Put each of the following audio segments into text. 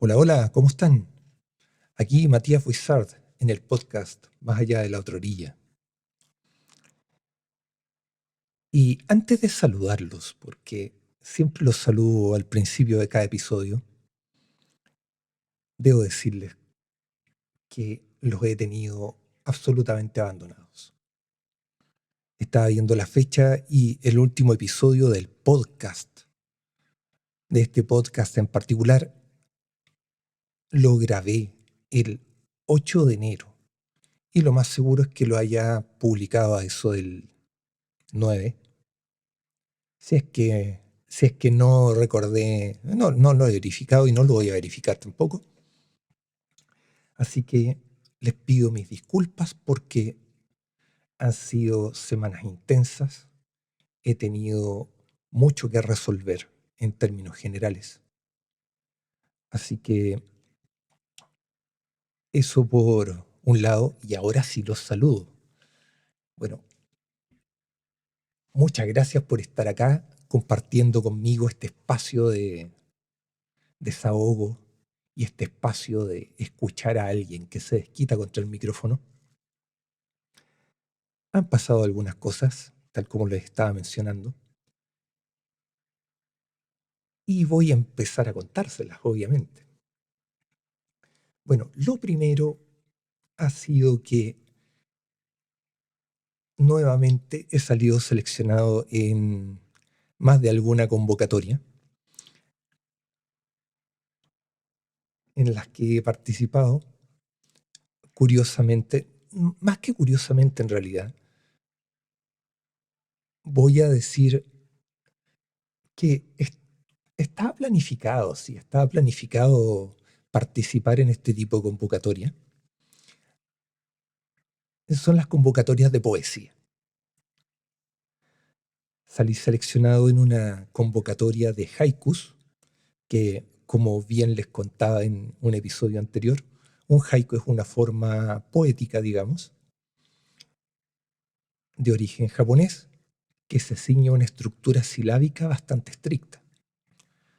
Hola, hola, ¿cómo están? Aquí Matías Wizard en el podcast Más allá de la otra orilla. Y antes de saludarlos, porque siempre los saludo al principio de cada episodio, debo decirles que los he tenido absolutamente abandonados. Estaba viendo la fecha y el último episodio del podcast, de este podcast en particular, lo grabé el 8 de enero. Y lo más seguro es que lo haya publicado a eso del 9. Si es que no recordé, no lo he verificado y no lo voy a verificar tampoco. Así que les pido mis disculpas porque han sido semanas intensas. He tenido mucho que resolver en términos generales. Así que eso por un lado, y ahora sí los saludo. Bueno, muchas gracias por estar acá compartiendo conmigo este espacio de desahogo y este espacio de escuchar a alguien que se desquita contra el micrófono. Han pasado algunas cosas, tal como les estaba mencionando, y voy a empezar a contárselas, obviamente. Bueno, lo primero ha sido que nuevamente he salido seleccionado en más de alguna convocatoria en las que he participado. Curiosamente, más que curiosamente en realidad, voy a decir que estaba planificado, sí, estaba planificado participar en este tipo de convocatoria. Son las convocatorias de poesía. Salí seleccionado en una convocatoria de haikus, que como bien les contaba en un episodio anterior, un haiku es una forma poética, digamos, de origen japonés, que se ciñe a una estructura silábica bastante estricta.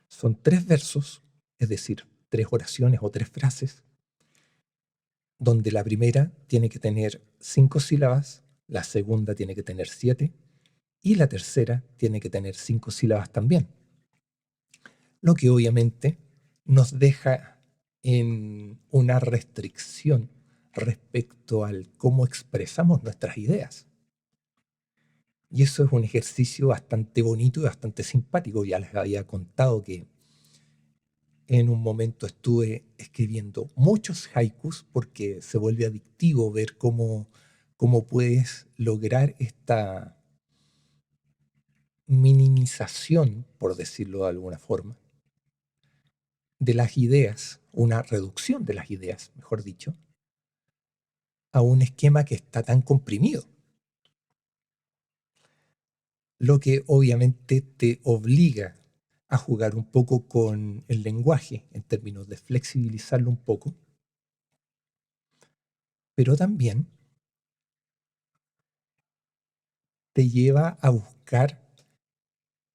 Son 3 versos, es decir, 3 oraciones o 3 frases, donde la primera tiene que tener 5 sílabas, la segunda tiene que tener 7 y la tercera tiene que tener 5 sílabas también. Lo que obviamente nos deja en una restricción respecto al cómo expresamos nuestras ideas. Y eso es un ejercicio bastante bonito y bastante simpático. Ya les había contado que en un momento estuve escribiendo muchos haikus porque se vuelve adictivo ver cómo puedes lograr esta minimización, por decirlo de alguna forma, de las ideas, una reducción de las ideas, mejor dicho, a un esquema que está tan comprimido. Lo que obviamente te obliga a jugar un poco con el lenguaje en términos de flexibilizarlo un poco, pero también te lleva a buscar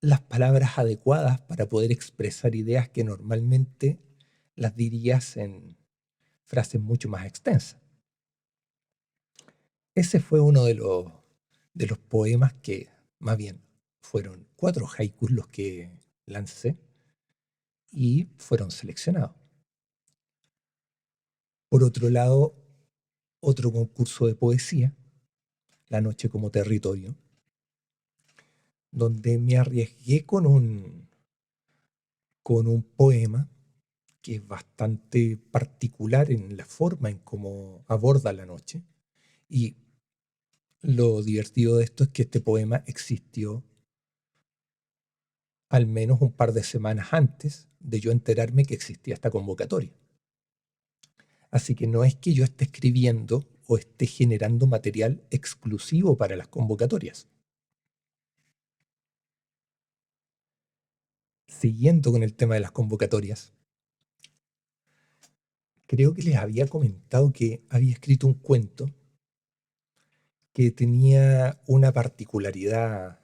las palabras adecuadas para poder expresar ideas que normalmente las dirías en frases mucho más extensas. Ese fue uno de los poemas que, más bien, fueron 4 haikus los que lancé y fueron seleccionados. Por otro lado, otro concurso de poesía, La noche como territorio, donde me arriesgué con un poema que es bastante particular en la forma en cómo aborda la noche. Y lo divertido de esto es que este poema existió al menos un par de semanas antes de yo enterarme que existía esta convocatoria. Así que no es que yo esté escribiendo o esté generando material exclusivo para las convocatorias. Siguiendo con el tema de las convocatorias, creo que les había comentado que había escrito un cuento que tenía una particularidad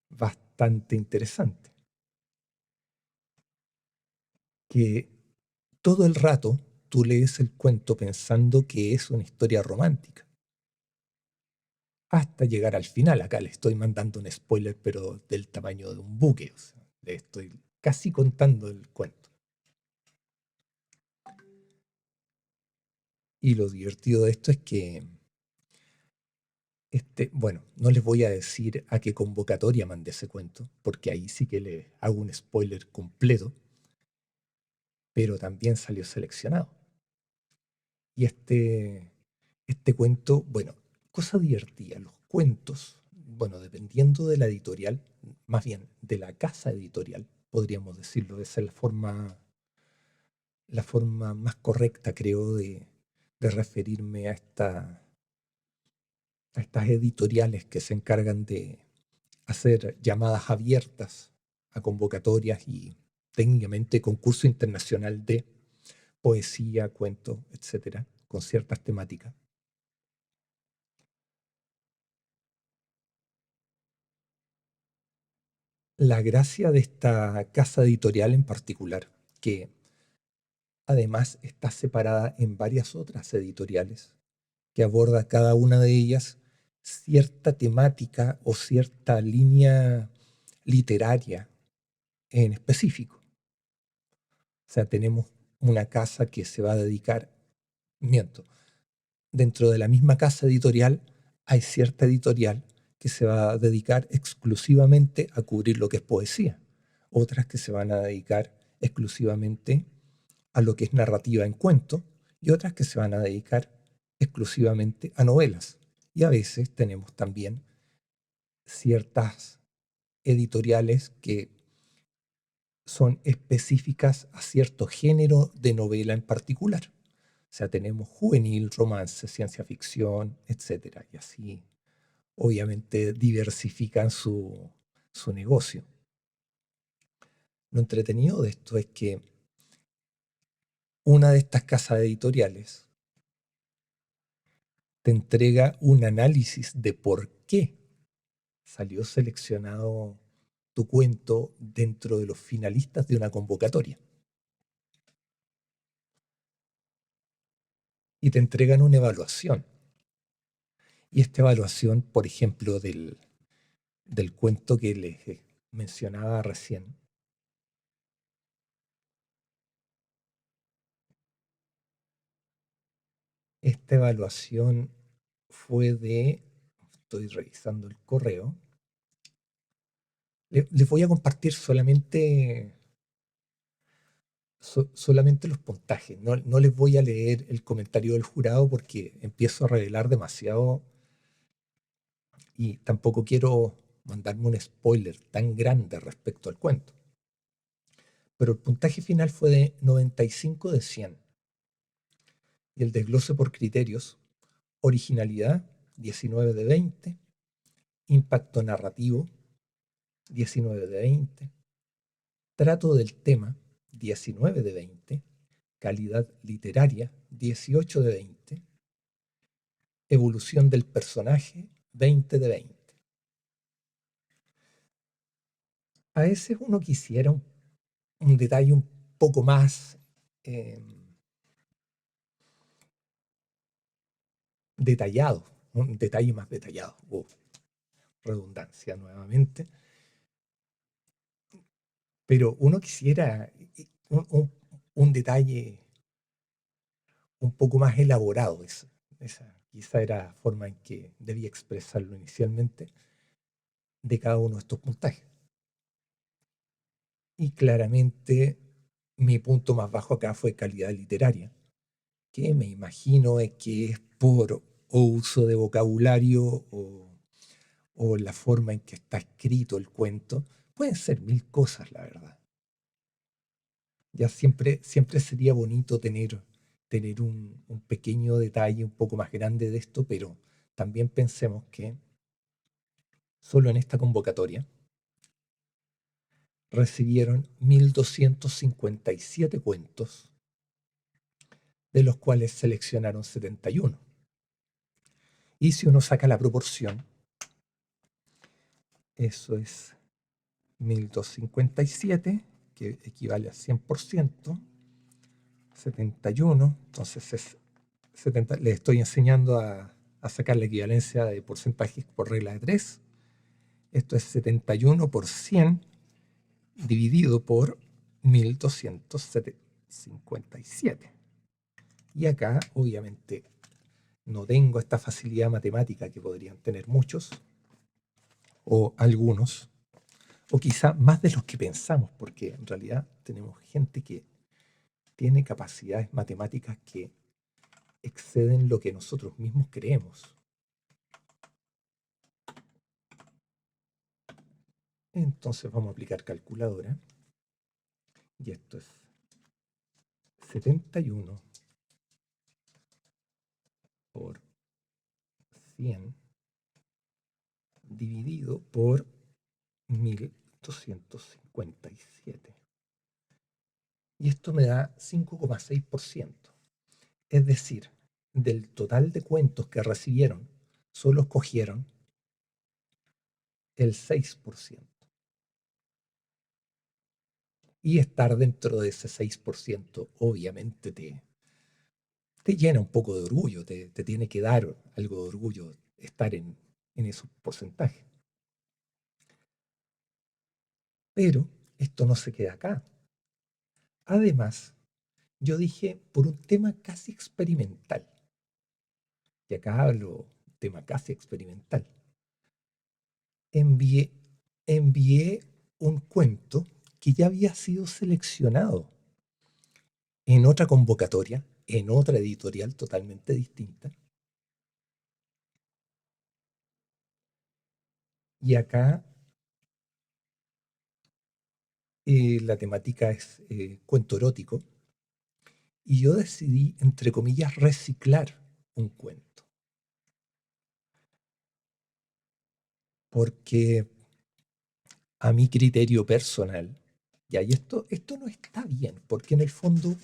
bastante interesante, que todo el rato tú lees el cuento pensando que es una historia romántica, hasta llegar al final. Acá le estoy mandando un spoiler, pero del tamaño de un buque. O sea, le estoy casi contando el cuento. Y lo divertido de esto es que, bueno, no les voy a decir a qué convocatoria mandé ese cuento, porque ahí sí que le hago un spoiler completo, pero también salió seleccionado. Y este cuento, bueno, cosa divertida, los cuentos, bueno, dependiendo de la editorial, más bien de la casa editorial, podríamos decirlo, esa es la forma más correcta, creo, de referirme a estas editoriales que se encargan de hacer llamadas abiertas a convocatorias y técnicamente concurso internacional de poesía, cuento, etcétera, con ciertas temáticas. La gracia de esta casa editorial en particular, que además está separada en varias otras editoriales, que aborda cada una de ellas cierta temática o cierta línea literaria en específico. O sea, tenemos una casa que se va a dedicar, miento, dentro de la misma casa editorial hay cierta editorial que se va a dedicar exclusivamente a cubrir lo que es poesía, otras que se van a dedicar exclusivamente a lo que es narrativa en cuento y otras que se van a dedicar exclusivamente a novelas. Y a veces tenemos también ciertas editoriales que son específicas a cierto género de novela en particular. O sea, tenemos juvenil, romance, ciencia ficción, etcétera. Y así, obviamente, diversifican su negocio. Lo entretenido de esto es que una de estas casas editoriales te entrega un análisis de por qué salió seleccionado tu cuento dentro de los finalistas de una convocatoria. Y te entregan una evaluación. Y esta evaluación, por ejemplo, del cuento que les mencionaba recién, esta evaluación fue estoy revisando el correo, les voy a compartir solamente los puntajes, no les voy a leer el comentario del jurado porque empiezo a revelar demasiado y tampoco quiero mandarme un spoiler tan grande respecto al cuento. Pero el puntaje final fue de 95 de 100 y el desglose por criterios: originalidad, 19 de 20, impacto narrativo, 19 de 20, trato del tema, 19 de 20, calidad literaria, 18 de 20, evolución del personaje, 20 de 20. A veces uno quisiera un detalle un poco más eh, detallado, un detalle más detallado, redundancia nuevamente, pero uno quisiera un detalle un poco más elaborado. Esa quizá era la forma en que debía expresarlo inicialmente de cada uno de estos puntajes. Y claramente mi punto más bajo acá fue calidad literaria, que me imagino es que es por o uso de vocabulario o la forma en que está escrito el cuento. Pueden ser mil cosas, la verdad. Ya siempre sería bonito tener un pequeño detalle un poco más grande de esto, pero también pensemos que solo en esta convocatoria recibieron 1.257 cuentos, de los cuales seleccionaron 71. Y si uno saca la proporción, eso es 1.257, que equivale a 100%, 71, entonces es 70, le estoy enseñando a sacar la equivalencia de porcentajes por regla de 3. Esto es 71 por 100 dividido por 1257. Y acá, obviamente, no tengo esta facilidad matemática que podrían tener muchos, o algunos, o quizá más de los que pensamos, porque en realidad tenemos gente que tiene capacidades matemáticas que exceden lo que nosotros mismos creemos. Entonces vamos a aplicar calculadora. Y esto es 71 por 100 dividido por 1257. Y esto me da 5,6%. Es decir, del total de cuentos que recibieron, solo escogieron el 6%. Y estar dentro de ese 6% obviamente te llena un poco de orgullo, te tiene que dar algo de orgullo estar en esos porcentajes. Pero esto no se queda acá. Además, yo dije por un tema casi experimental, y acá hablo tema casi experimental, envié un cuento que ya había sido seleccionado en otra convocatoria, en otra editorial totalmente distinta. Y acá la temática es cuento erótico. Y yo decidí, entre comillas, reciclar un cuento. Porque a mi criterio personal, ya, y esto no está bien, porque en el fondo,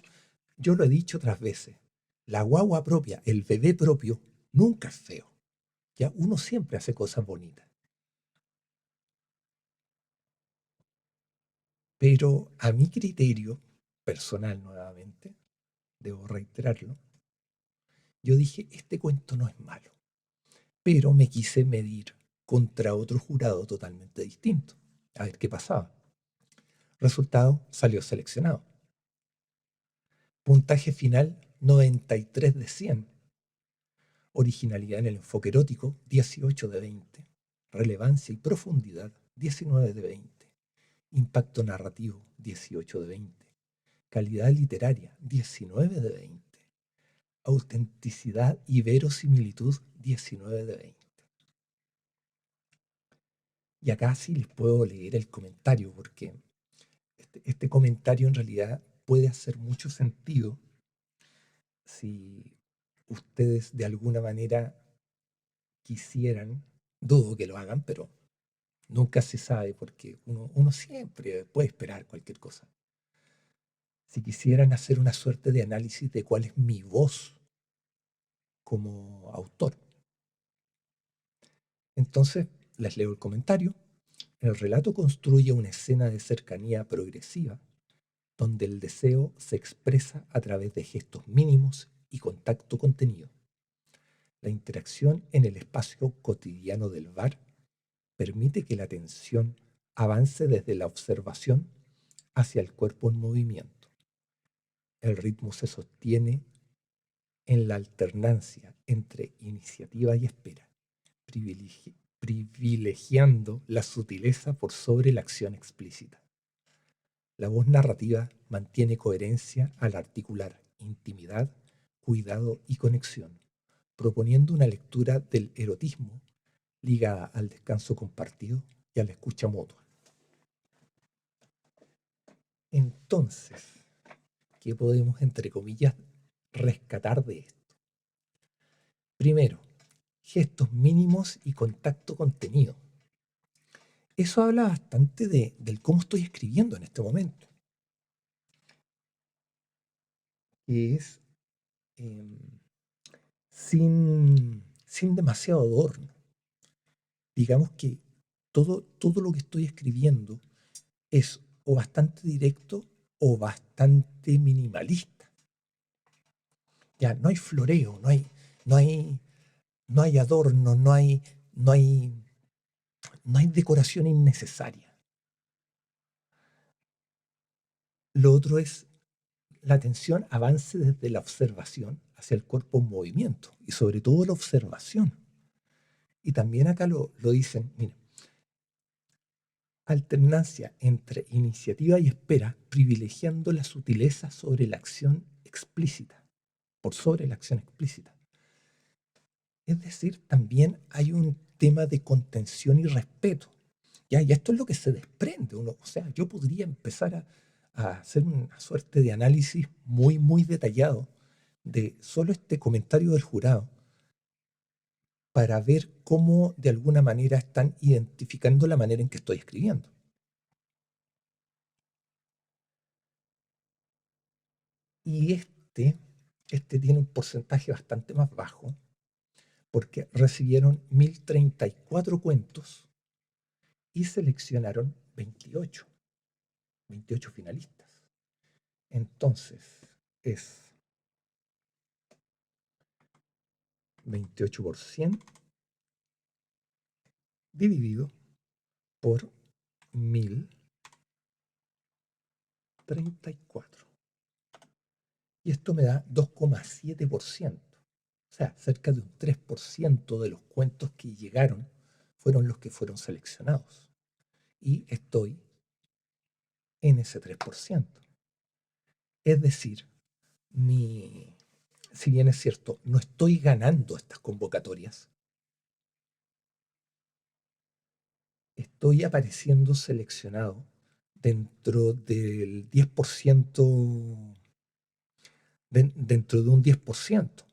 yo lo he dicho otras veces, la guagua propia, el bebé propio, nunca es feo. Ya, uno siempre hace cosas bonitas. Pero a mi criterio personal, nuevamente, debo reiterarlo, yo dije, este cuento no es malo, pero me quise medir contra otro jurado totalmente distinto, a ver qué pasaba. Resultado, salió seleccionado. Puntaje final, 93 de 100. Originalidad en el enfoque erótico, 18 de 20. Relevancia y profundidad, 19 de 20. Impacto narrativo, 18 de 20. Calidad literaria, 19 de 20. Autenticidad y verosimilitud, 19 de 20. Y acá sí les puedo leer el comentario, porque este comentario en realidad puede hacer mucho sentido si ustedes de alguna manera quisieran, dudo que lo hagan, pero nunca se sabe porque uno siempre puede esperar cualquier cosa. Si quisieran hacer una suerte de análisis de cuál es mi voz como autor. Entonces, les leo el comentario. El relato construye una escena de cercanía progresiva donde el deseo se expresa a través de gestos mínimos y contacto contenido. La interacción en el espacio cotidiano del bar permite que la atención avance desde la observación hacia el cuerpo en movimiento. El ritmo se sostiene en la alternancia entre iniciativa y espera, privilegiando la sutileza por sobre la acción explícita. La voz narrativa mantiene coherencia al articular intimidad, cuidado y conexión, proponiendo una lectura del erotismo ligada al descanso compartido y a la escucha mutua. Entonces, ¿qué podemos, entre comillas, rescatar de esto? Primero, gestos mínimos y contacto contenido. Eso habla bastante del cómo estoy escribiendo en este momento. Que es sin demasiado adorno. Digamos que todo lo que estoy escribiendo es o bastante directo o bastante minimalista. Ya, no hay floreo, no hay, no hay adorno, no hay, no hay decoración innecesaria. Lo otro es la atención avance desde la observación hacia el cuerpo en movimiento y sobre todo la observación. Y también acá lo dicen, mira, alternancia entre iniciativa y espera, privilegiando la sutileza sobre la acción explícita, por sobre la acción explícita. Es decir, también hay un tema de contención y respeto. ¿Ya? Y esto es lo que se desprende. Uno, o sea, yo podría empezar a hacer una suerte de análisis muy, muy detallado de solo este comentario del jurado para ver cómo de alguna manera están identificando la manera en que estoy escribiendo. Y este tiene un porcentaje bastante más bajo porque recibieron 1034 cuentos y seleccionaron 28 finalistas. Entonces es 28% dividido por 1034. Y esto me da 2,7%. O sea, cerca de un 3% de los cuentos que llegaron fueron los que fueron seleccionados. Y estoy en ese 3%. Es decir, si bien es cierto, no estoy ganando estas convocatorias, estoy apareciendo seleccionado dentro del 10%, dentro de un 10%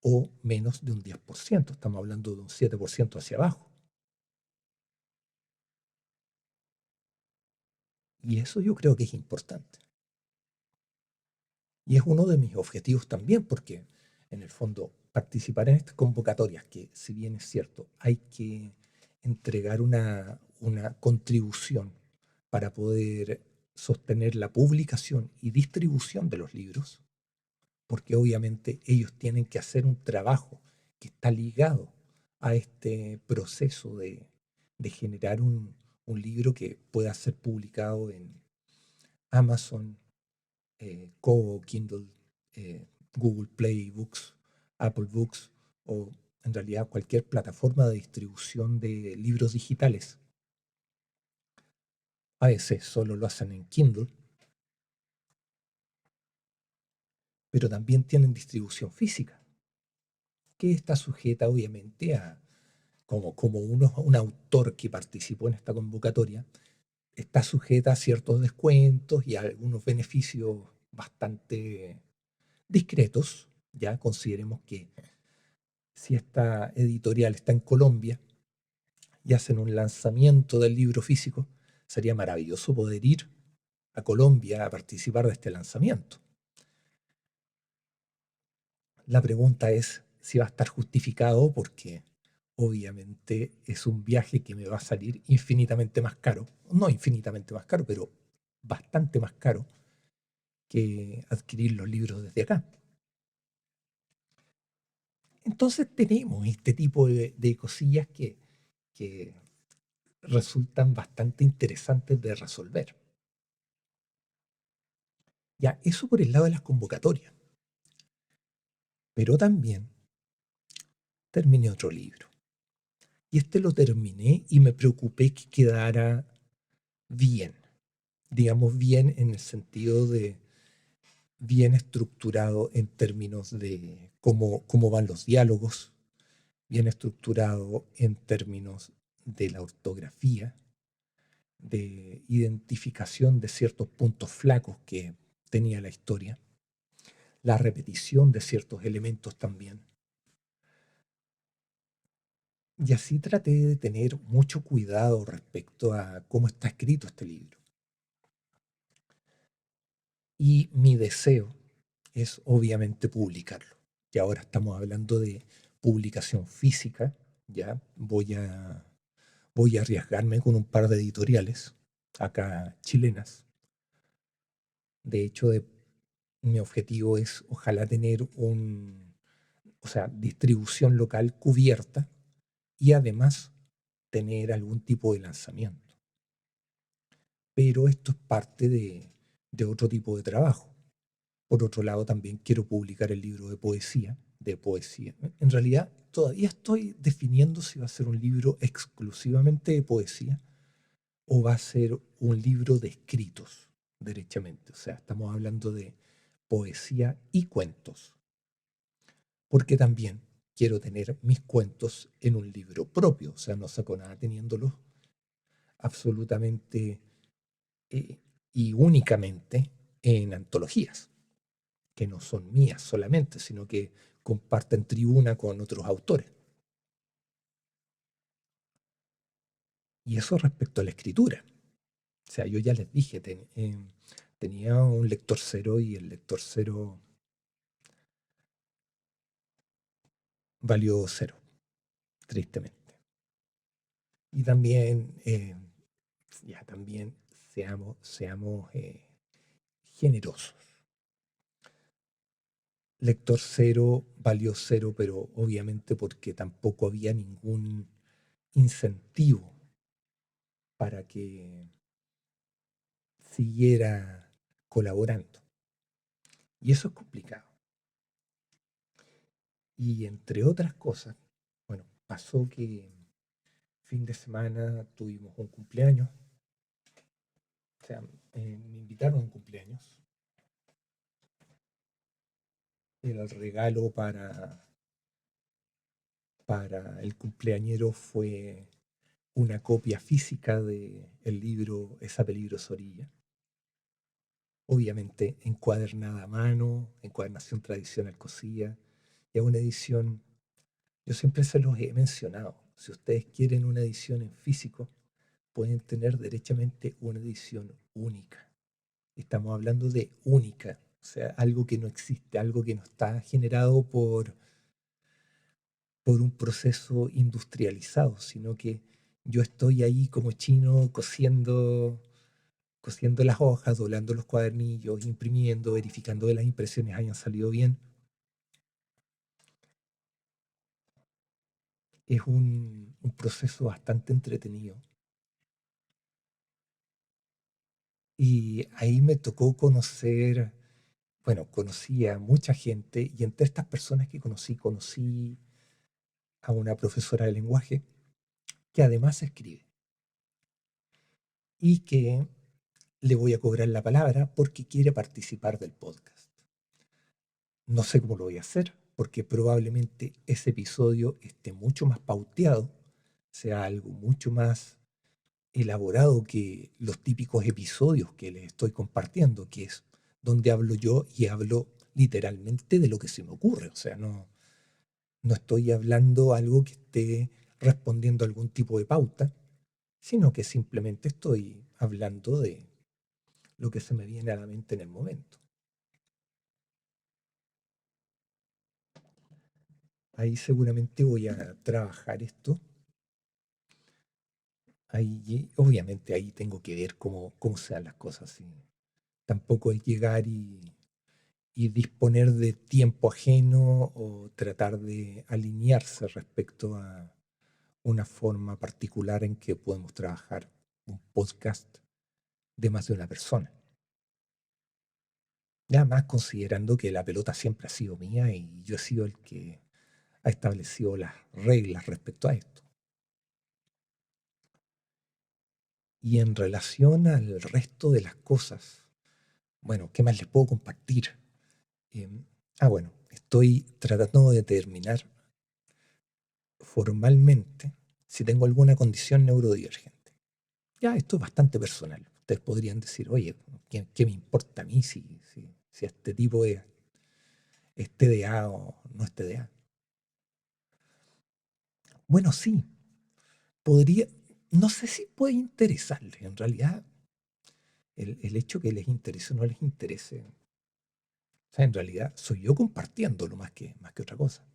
o menos de un 10%. Estamos hablando de un 7% hacia abajo. Y eso yo creo que es importante. Y es uno de mis objetivos también, porque en el fondo participar en estas convocatorias, que si bien es cierto, hay que entregar una contribución para poder sostener la publicación y distribución de los libros, porque obviamente ellos tienen que hacer un trabajo que está ligado a este proceso de generar un libro que pueda ser publicado en Amazon, Kobo, Kindle, eh, Google Play Books, Apple Books o en realidad cualquier plataforma de distribución de libros digitales. A veces solo lo hacen en Kindle, pero también tienen distribución física, que está sujeta obviamente a, como un autor que participó en esta convocatoria, está sujeta a ciertos descuentos y a algunos beneficios bastante discretos. Ya consideremos que si esta editorial está en Colombia y hacen un lanzamiento del libro físico, sería maravilloso poder ir a Colombia a participar de este lanzamiento. La pregunta es si va a estar justificado porque obviamente es un viaje que me va a salir infinitamente más caro, no infinitamente más caro, pero bastante más caro que adquirir los libros desde acá. Entonces tenemos este tipo de cosillas que resultan bastante interesantes de resolver. Ya, eso por el lado de las convocatorias. Pero también terminé otro libro. Y este lo terminé y me preocupé que quedara bien. Digamos bien en el sentido de bien estructurado en términos de cómo van los diálogos, bien estructurado en términos de la ortografía, de identificación de ciertos puntos flacos que tenía la historia, la repetición de ciertos elementos también. Y así traté de tener mucho cuidado respecto a cómo está escrito este libro. Y mi deseo es obviamente publicarlo. Y ahora estamos hablando de publicación física, ya voy a arriesgarme con un par de editoriales acá chilenas. De hecho, Mi objetivo es ojalá tener o sea, distribución local cubierta y además tener algún tipo de lanzamiento. Pero esto es parte de otro tipo de trabajo. Por otro lado, también quiero publicar el libro de poesía. En realidad, todavía estoy definiendo si va a ser un libro exclusivamente de poesía o va a ser un libro de escritos, derechamente. O sea, estamos hablando de poesía y cuentos, porque también quiero tener mis cuentos en un libro propio. O sea, no saco nada teniéndolos absolutamente eh, y únicamente en antologías, que no son mías solamente, sino que comparten tribuna con otros autores. Y eso respecto a la escritura. O sea, yo ya les dije, tenía un lector cero y el lector cero valió cero, tristemente. Y también, ya también seamos generosos. Lector cero valió cero, pero obviamente porque tampoco había ningún incentivo para que siguiera colaborando. Y eso es complicado. Y entre otras cosas, bueno, pasó que fin de semana tuvimos un cumpleaños, o sea, me invitaron a un cumpleaños. El regalo para el cumpleañero fue una copia física del libro Esa peligrosa orilla. Obviamente encuadernada a mano, encuadernación tradicional cosida, y a una edición, yo siempre se los he mencionado, si ustedes quieren una edición en físico, pueden tener derechamente una edición única. Estamos hablando de única, o sea, algo que no existe, algo que no está generado por un proceso industrializado, sino que yo estoy ahí como chino cosiendo las hojas, doblando los cuadernillos, imprimiendo, verificando que las impresiones hayan salido bien. Es un proceso bastante entretenido. Y ahí me tocó conocer, bueno, conocí a mucha gente y entre estas personas que conocí a una profesora de lenguaje que además escribe y que le voy a cobrar la palabra porque quiere participar del podcast. No sé cómo lo voy a hacer porque probablemente ese episodio esté mucho más pauteado, sea algo mucho más elaborado que los típicos episodios que les estoy compartiendo, que es donde hablo yo y hablo literalmente de lo que se me ocurre. O sea, no estoy hablando algo que esté respondiendo a algún tipo de pauta, sino que simplemente estoy hablando de lo que se me viene a la mente en el momento. Ahí seguramente voy a trabajar esto. Ahí, obviamente ahí tengo que ver cómo se dan las cosas. ¿Sí? Tampoco es llegar y disponer de tiempo ajeno o tratar de alinearse respecto a una forma particular en que podemos trabajar un podcast de más de una persona. Y además considerando que la pelota siempre ha sido mía y yo he sido el que ha establecido las reglas respecto a esto. Y en relación al resto de las cosas, bueno, ¿qué más les puedo compartir? Em, bueno, estoy tratando de determinar formalmente si tengo alguna condición neurodivergente. Ya, esto es bastante personal. Ustedes podrían decir, oye, ¿qué me importa a mí si este tipo es TDA o no es TDA? Bueno, sí, podría, no sé si puede interesarles. En realidad, el hecho que les interese o no les interese, o sea, en realidad soy yo compartiéndolo más que otra cosa.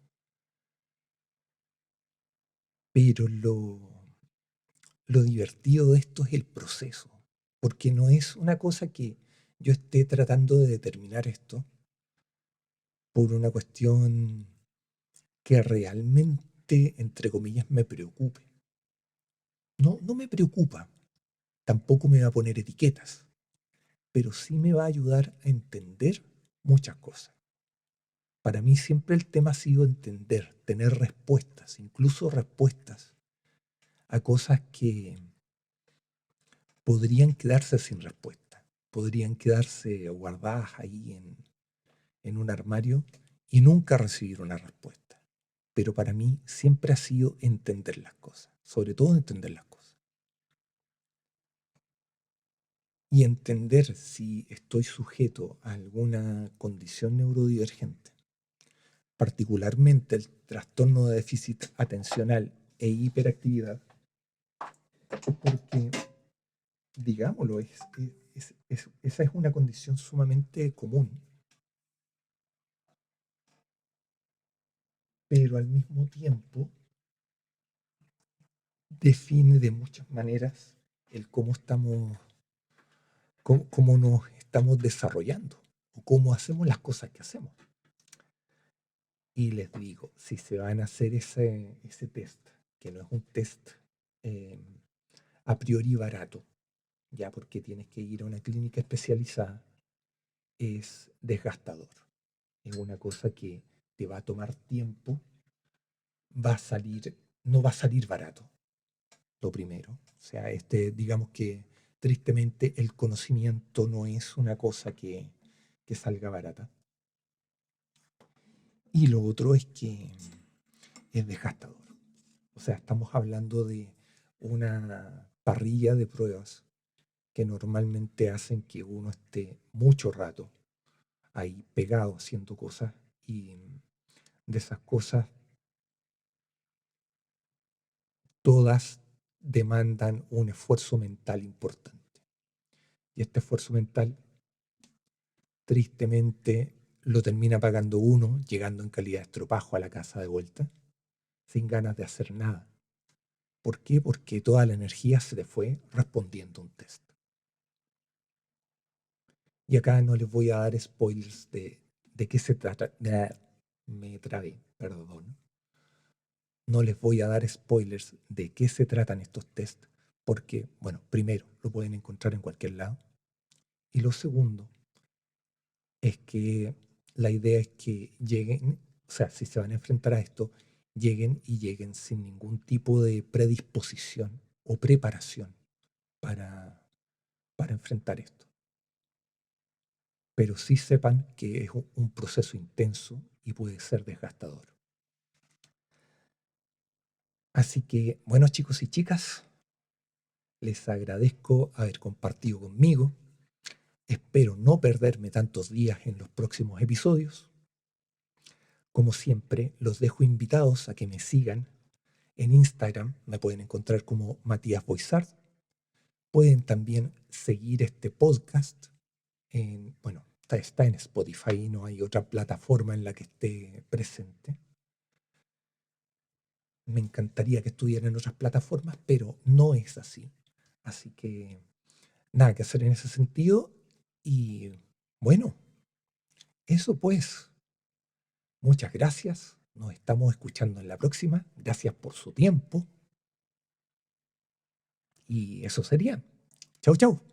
Pero lo divertido de esto es el proceso, porque no es una cosa que yo esté tratando de determinar esto por una cuestión que realmente, entre comillas, me preocupe. No, no me preocupa, tampoco me va a poner etiquetas, pero sí me va a ayudar a entender muchas cosas. Para mí siempre el tema ha sido entender, tener respuestas, incluso respuestas a cosas que podrían quedarse sin respuesta, podrían quedarse guardadas ahí en un armario y nunca recibir una respuesta. Pero para mí siempre ha sido entender las cosas, sobre todo entender las cosas. Y entender si estoy sujeto a alguna condición neurodivergente, particularmente el trastorno de déficit atencional e hiperactividad, porque, digámoslo, esa es una condición sumamente común, pero al mismo tiempo define de muchas maneras el cómo nos estamos desarrollando o cómo hacemos las cosas que hacemos. Y les digo, si se van a hacer ese test, que no es un test eh, a priori barato, ya porque tienes que ir a una clínica especializada, es desgastador. Es una cosa que te va a tomar tiempo, no va a salir barato, lo primero. O sea, digamos que tristemente el conocimiento no es una cosa que salga barata. Y lo otro es que es desgastador. O sea, estamos hablando de una parrilla de pruebas que normalmente hacen que uno esté mucho rato ahí pegado haciendo cosas y de esas cosas todas demandan un esfuerzo mental importante. Y este esfuerzo mental tristemente lo termina pagando uno llegando en calidad de estropajo a la casa de vuelta sin ganas de hacer nada. ¿Por qué? Porque toda la energía se te fue respondiendo a un test. Y acá no les voy a dar spoilers de qué se trata. Me trabé, perdón. No les voy a dar spoilers de qué se tratan estos tests, porque, bueno, primero, lo pueden encontrar en cualquier lado. Y lo segundo es que la idea es que lleguen, o sea, si se van a enfrentar a esto, lleguen sin ningún tipo de predisposición o preparación para, para enfrentar esto. Pero sí sepan que es un proceso intenso y puede ser desgastador. Así que, bueno, chicos y chicas, les agradezco haber compartido conmigo. Espero no perderme tantos días en los próximos episodios. Como siempre, los dejo invitados a que me sigan en Instagram. Me pueden encontrar como Matías Boizard. Pueden también seguir este podcast bueno, está en Spotify, no hay otra plataforma en la que esté presente. Me encantaría que estuviera en otras plataformas, pero no es así. Así que nada que hacer en ese sentido. Y bueno, eso pues. Muchas gracias. Nos estamos escuchando en la próxima. Gracias por su tiempo. Y eso sería. Chau, chau.